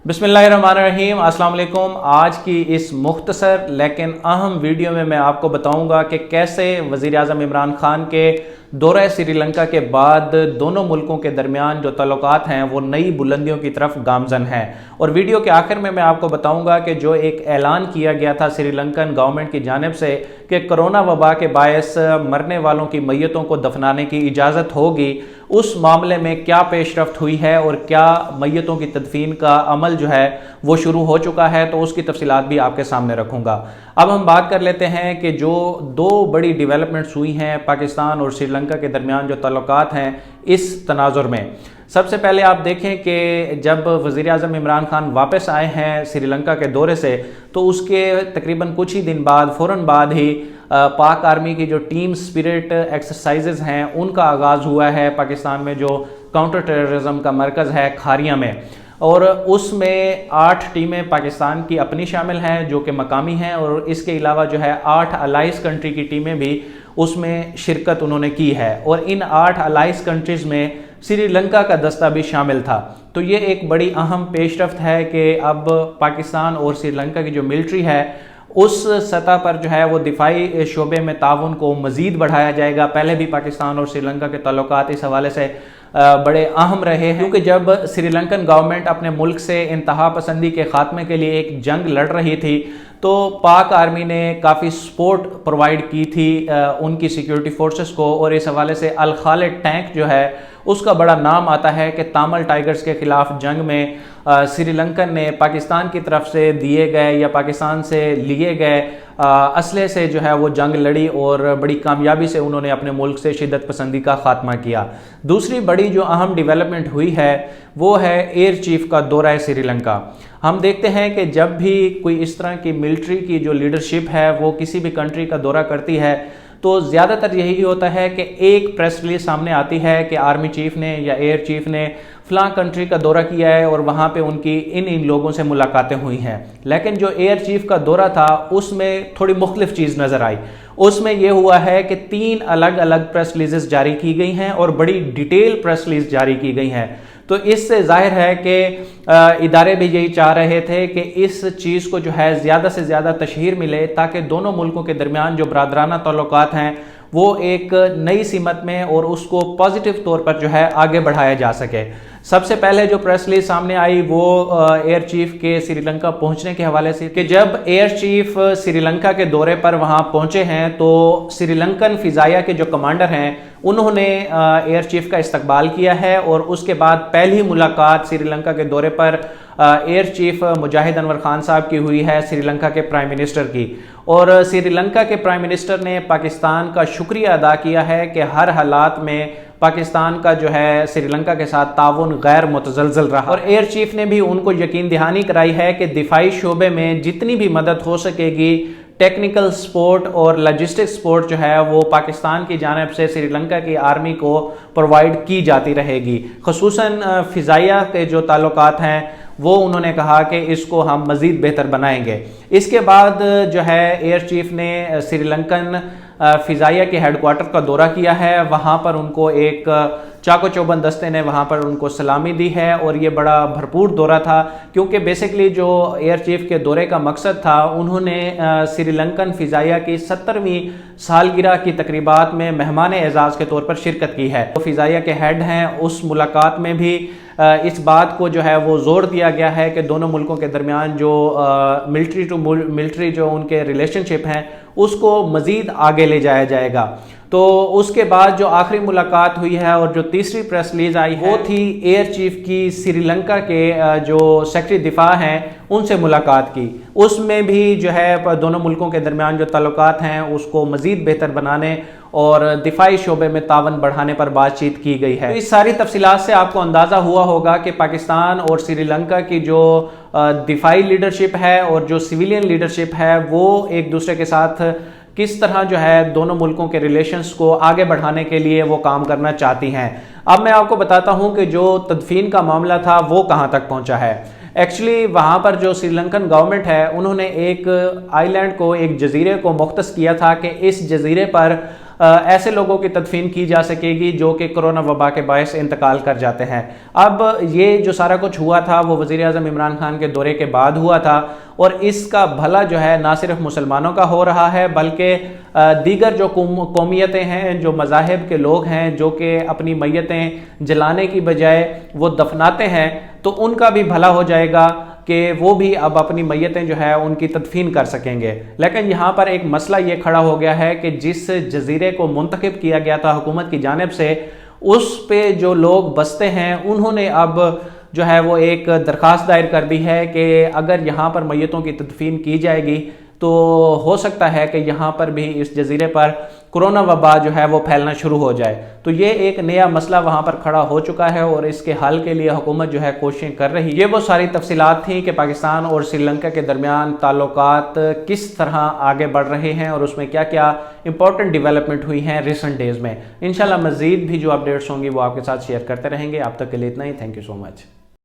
बिस्मिल्लाहिर्रहमानिर्रहीम, अस्सलाम वालेकुम। आज की इस मुख्तसर लेकिन अहम वीडियो में मैं आपको बताऊंगा कि कैसे वज़ीर आज़म इमरान खान के दौरे श्रीलंका के बाद दोनों मुल्कों के दरमियान जो ताल्लुकात हैं वो नई बुलंदियों की तरफ गामजन है। और वीडियो के आखिर में मैं आपको बताऊंगा कि जो एक ऐलान किया गया था श्रीलंकन गवर्नमेंट की जानिब से कि कोरोना वबा के बायस मरने वालों की मैयतों को दफनाने की इजाज़त होगी, उस मामले में क्या पेशरफ्त हुई है और क्या मैयतों की तदफीन का अमल जो है वो शुरू हो चुका है, तो उसकी तफसीलात भी आपके सामने रखूंगा। अब हम बात कर लेते हैं कि जो दो बड़ी डेवलपमेंट्स हुई हैं पाकिस्तान और श्रीलंका के दरमियान जो ताल्लुकात हैं इस तनाजुर में। सबसे पहले आप देखें कि जब वज़ीर आज़म इमरान खान वापस आए हैं श्रीलंका के दौरे से, तो उसके तकरीबन कुछ ही दिन बाद फ़ौरन बाद ही पाक आर्मी की जो टीम स्पिरिट एक्सरसाइजेज़ हैं उनका आगाज़ हुआ है पाकिस्तान में, जो काउंटर टेररिज्म का मरकज़ है खारिया में। और उसमें 8 टीमें पाकिस्तान की अपनी शामिल हैं जो कि मकामी हैं, और इसके अलावा जो है 8 अलाइज कंट्री की टीमें भी उसमें शिरकत उन्होंने की है। और इन 8 अलाइज कंट्रीज़ में श्रीलंका का दस्ता भी शामिल था। तो ये एक बड़ी अहम पेशरफ्त है कि अब पाकिस्तान और श्रीलंका की जो मिलिट्री है उस सतह पर जो है वो दिफाई शोबे में ताउन को मज़ीद बढ़ाया जाएगा। पहले भी पाकिस्तान और श्रीलंका के ताल्लुकात इस हवाले से बड़े अहम रहे हैं, क्योंकि जब श्रीलंकन गवर्नमेंट अपने मुल्क से इंतहा पसंदी के खात्मे के लिए एक जंग लड़ रही थी, तो पाक आर्मी ने काफ़ी सपोर्ट प्रोवाइड की थी उनकी सिक्योरिटी फोर्सेस को। और इस हवाले से अल खालिद टैंक जो है उसका बड़ा नाम आता है कि तामल टाइगर्स के ख़िलाफ़ जंग में श्रीलंकन ने पाकिस्तान की तरफ से दिए गए या पाकिस्तान से लिए गए असले से जो है वो जंग लड़ी और बड़ी कामयाबी से उन्होंने अपने मुल्क से शिद्दत पसंदी का खात्मा किया। दूसरी बड़ी जो अहम डेवलपमेंट हुई है वो है एयर चीफ का दौरा श्रीलंका। हम देखते हैं कि जब भी कोई इस तरह की मिलिट्री की जो लीडरशिप है वो किसी भी कंट्री का दौरा करती है, तो ज़्यादातर यही होता है कि एक प्रेस रिलीज सामने आती है कि आर्मी चीफ ने या एयर चीफ ने फ़लाँ कंट्री का दौरा किया है और वहाँ पे उनकी इन लोगों से मुलाकातें हुई हैं। लेकिन जो एयर चीफ का दौरा था उसमें थोड़ी मुख्तलिफ चीज़ नज़र आई। उसमें यह हुआ है कि 3 अलग अलग प्रेस रिलीज़ जारी की गई हैं और बड़ी डिटेल प्रेस रिलीज जारी की गई हैं। तो इससे जाहिर है कि इदारे भी यही चाह रहे थे कि इस चीज़ को जो है ज़्यादा से ज़्यादा तशहीर मिले, ताकि दोनों मुल्कों के दरमियान जो बरादराना ताल्लुकात हैं वो एक नई सिमत में और उसको पॉजिटिव तौर पर जो है आगे बढ़ाया जा सके। सबसे पहले जो प्रेस रिलीज सामने आई वो एयर चीफ के श्रीलंका पहुंचने के हवाले से कि जब एयर चीफ श्रीलंका के दौरे पर वहां पहुंचे हैं तो श्रीलंकन फ़िज़ाइया के जो कमांडर हैं उन्होंने एयर चीफ का इस्तकबाल किया है। और उसके बाद पहली मुलाकात श्रीलंका के दौरे पर एयर चीफ मुजाहिद अनवर खान साहब की हुई है श्रीलंका के प्राइम मिनिस्टर की। और श्रीलंका के प्राइम मिनिस्टर ने पाकिस्तान का शुक्रिया अदा किया है कि हर हालात में पाकिस्तान का जो है श्रीलंका के साथ ताउन गैर मुतज़लज़ल रहा। और एयर चीफ ने भी उनको यकीन दहानी कराई है कि दिफाई शोबे में जितनी भी मदद हो सकेगी, टेक्निकल सपोर्ट और लॉजिस्टिक सपोर्ट जो है वो पाकिस्तान की जानिब से श्रीलंका की आर्मी को प्रोवाइड की जाती रहेगी। ख़ुसूसन फ़िज़ाइया के जो ताल्लुकात हैं वो उन्होंने कहा कि इसको हम मज़ीद बेहतर बनाएंगे। इसके बाद जो है एयर चीफ ने श्रीलंकन फ़िज़ाइया के हेडक्वार्टर का दौरा किया है। वहाँ पर उनको एक चाको चौबंद दस्ते ने वहाँ पर उनको सलामी दी है और ये बड़ा भरपूर दौरा था, क्योंकि बेसिकली जो एयर चीफ के दौरे का मकसद था, उन्होंने श्रीलंकन फ़िज़ाइया की 70वीं सालगिरह की तकरीबात में मेहमान एजाज़ के तौर पर शिरकत की है। तो फ़िज़ाइया के हेड हैं, उस मुलाकात में भी इस बात को जो है वो ज़ोर दिया गया है कि दोनों मुल्कों के दरमियान जो मिलिट्री टू मिलिट्री जो उनके रिलेशनशिप हैं उसको मज़ीद आगे ले जाया जाएगा। तो उसके बाद जो आखिरी मुलाकात हुई है और जो तीसरी प्रेस रिलीज आई है वो थी एयर चीफ की श्रीलंका के जो सेक्रेटरी दिफा हैं उनसे मुलाकात की। उसमें भी जो है दोनों मुल्कों के दरमियान जो ताल्लुकात हैं उसको मज़ीद बेहतर बनाने और दिफाई शोबे में तावन बढ़ाने पर बातचीत की गई है। तो इस सारी तफसीलात से आपको अंदाज़ा हुआ होगा कि पाकिस्तान और श्रीलंका की जो दिफाई लीडरशिप है और जो सिविलियन लीडरशिप है वो एक दूसरे के साथ किस तरह जो है दोनों मुल्कों के रिलेशंस को आगे बढ़ाने के लिए वो काम करना चाहती हैं। अब मैं आपको बताता हूं कि जो तदफीन का मामला था वो कहां तक पहुंचा है। एक्चुअली वहाँ पर जो श्रीलंकन गवर्नमेंट है उन्होंने एक आइलैंड को, एक जजीरे को मुख्तस किया था कि इस जजीरे पर ऐसे लोगों की तदफीन की जा सकेगी जो कि कोरोना वबा के बायस इंतकाल कर जाते हैं। अब ये जो सारा कुछ हुआ था वो वज़ीर आज़म इमरान खान के दौरे के बाद हुआ था, और इसका भला जो है ना सिर्फ मुसलमानों का हो रहा है बल्कि दीगर जो कौमियतें हैं, जो मज़ाहिब के लोग हैं, जो कि अपनी मैयतें जलाने की बजाय वो दफनाते हैं, तो उनका भी भला हो जाएगा कि वो भी अब अपनी मैयतें जो है उनकी तदफीन कर सकेंगे। लेकिन यहाँ पर एक मसला ये खड़ा हो गया है कि जिस जजीरे को मुंतखब किया गया था हुकूमत की जानिब से, उस पे जो लोग बसते हैं उन्होंने अब जो है वो एक दरख्वास्त दायर कर दी है कि अगर यहाँ पर मैयतों की तदफीन की जाएगी तो हो सकता है कि यहाँ पर भी इस जजीरे पर कोरोना वबा जो है वो फैलना शुरू हो जाए। तो ये एक नया मसला वहाँ पर खड़ा हो चुका है और इसके हल के लिए हुकूमत जो है कोशिशें कर रही है। ये वो सारी तफसीलात थी कि पाकिस्तान और श्रीलंका के दरमियान ताल्लुकात किस तरह आगे बढ़ रहे हैं और उसमें क्या क्या इंपॉर्टेंट डेवलपमेंट हुई हैं रिसेंट डेज़ में। इंशाल्लाह मज़ीद भी जो अपडेट्स होंगी वो आपके साथ शेयर करते रहेंगे। आप तक के लिए इतना ही। Thank you so much.